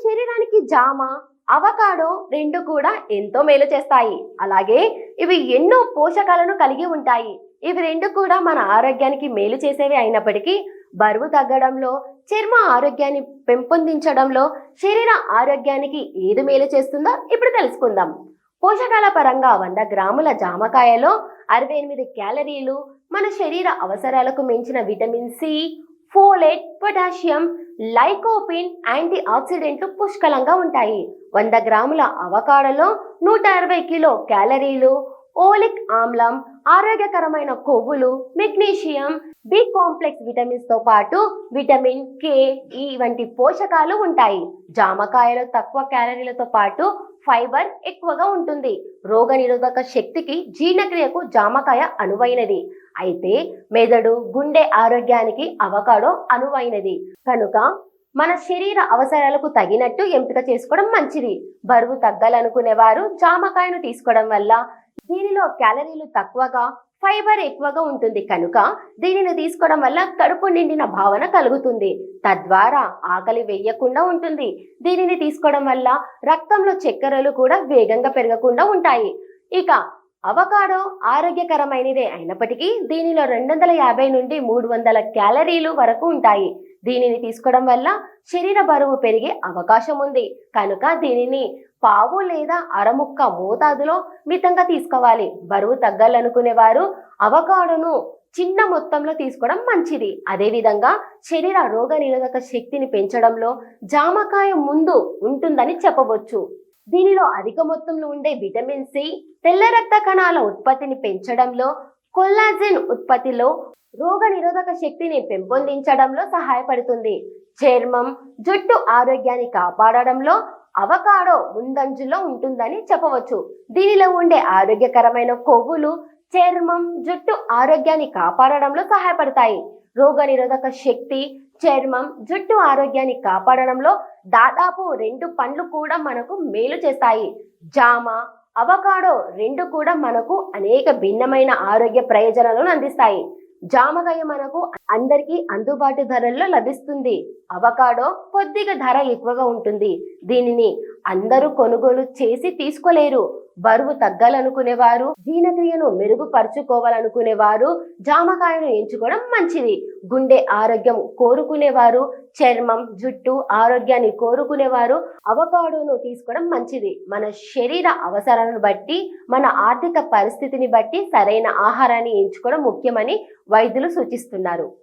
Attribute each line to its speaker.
Speaker 1: శరీరానికి జామ, అవకాడో రెండు కూడా ఎంతో మేలు చేస్తాయి. అలాగే ఇవి ఎన్నో పోషకాలను కలిగి ఉంటాయి. ఇవి రెండు కూడా మన ఆరోగ్యానికి మేలు చేసేవి అయినప్పటికీ బరువు తగ్గడంలో, చర్మ ఆరోగ్యాన్ని పెంపొందించడంలో, శరీర ఆరోగ్యానికి ఏది మేలు చేస్తుందో ఇప్పుడు తెలుసుకుందాం. పోషకాల పరంగా 100 గ్రాముల జామకాయలో 68 క్యాలరీలు, మన శరీర అవసరాలకు మించిన vitamin C, folate, potassium, lycopene, anti ఆక్సిడెంట్లు పుష్కలంగా ఉంటాయి. 100 గ్రాముల అవకాడలో 160 కిలో క్యాలరీలు, ఓలిక్ ఆమ్లం, ఆరోగ్యకరమైన కొవ్వులు, మెగ్నీషియం, బి కాంప్లెక్స్ విటమిన్స్ తో పాటు విటమిన్ కే, ఈ వంటి పోషకాలు ఉంటాయి. జామకాయలో తక్కువ క్యాలరీలతో పాటు ఫైబర్ ఎక్కువగా ఉంటుంది. రోగనిరోధక శక్తికి, జీర్ణక్రియకు జామకాయ అనువైనది. అయితే మెదడు, గుండె ఆరోగ్యానికి అవకాడో అనువైనది. కనుక మన శరీర అవసరాలకు తగినట్టు ఎంపిక చేసుకోవడం మంచిది. బరువు తగ్గాలనుకునే వారు జామకాయను తీసుకోవడం వల్ల దీనిలో క్యాలరీలు తక్కువగా, ఫైబర్ ఎక్కువగా ఉంటుంది. కనుక దీనిని తీసుకోవడం వల్ల కడుపు నిండిన భావన కలుగుతుంది. తద్వారా ఆకలి వేయకుండా ఉంటుంది. దీనిని తీసుకోవడం వల్ల రక్తంలో చక్కెరలు కూడా వేగంగా పెరగకుండా ఉంటాయి. ఇక అవకాడో ఆరోగ్యకరమైనదే అయినప్పటికీ దీనిలో 250 నుండి 300 క్యాలరీలు వరకు ఉంటాయి. దీనిని తీసుకోవడం వల్ల శరీర బరువు పెరిగే అవకాశం ఉంది. కనుక దీనిని పావు లేదా అరముక్క మోతాదులో మితంగా తీసుకోవాలి. బరువు తగ్గాలనుకునే వారు అవకాడోను చిన్న మొత్తంలో తీసుకోవడం మంచిది. అదేవిధంగా శరీర రోగ నిరోధక శక్తిని పెంచడంలో జామకాయ ముందు ఉంటుందని చెప్పవచ్చు. దీనిలో అధిక మొత్తంలో ఉండే విటమిన్ సి తెల్ల రక్త కణాల ఉత్పత్తిని పెంచడంలో, కొల్లాజెన్ ఉత్పత్తిలో, రోగ నిరోధక శక్తిని పెంపొందించడంలో సహాయపడుతుంది. చర్మం, జుట్టు ఆరోగ్యాన్ని కాపాడడంలో అవకాడో ముందంజలో ఉంటుందని చెప్పవచ్చు. దీనిలో ఉండే ఆరోగ్యకరమైన కొవ్వులు చర్మం, జుట్టు ఆరోగ్యాన్ని కాపాడడంలో సహాయపడతాయి. రోగ నిరోధక శక్తి, చర్మం, జుట్టు ఆరోగ్యాన్ని కాపాడడంలో దాదాపు 2 పండ్లు కూడా మనకు మేలు చేస్తాయి. జామ, అవకాడో రెండు కూడా మనకు అనేక భిన్నమైన ఆరోగ్య ప్రయోజనాలను అందిస్తాయి. జామకాయ మనకు అందరికీ అందుబాటు ధరల్లో లభిస్తుంది. అవకాడో కొద్దిగా ధర ఎక్కువగా ఉంటుంది. దీనిని అందరూ కొనుగోలు చేసి తీసుకోలేరు. బరువు తగ్గాలనుకునేవారు, జీర్ణక్రియను మెరుగుపరుచుకోవాలనుకునేవారు జామకాయను ఎంచుకోవడం మంచిది. గుండె ఆరోగ్యం కోరుకునేవారు, చర్మం, జుట్టు ఆరోగ్యాన్ని కోరుకునేవారు అవకాడోను తీసుకోవడం మంచిది. మన శరీర అవసరాలను బట్టి, మన ఆర్థిక పరిస్థితిని బట్టి సరైన ఆహారాన్ని ఎంచుకోవడం ముఖ్యమని వైద్యులు సూచిస్తున్నారు.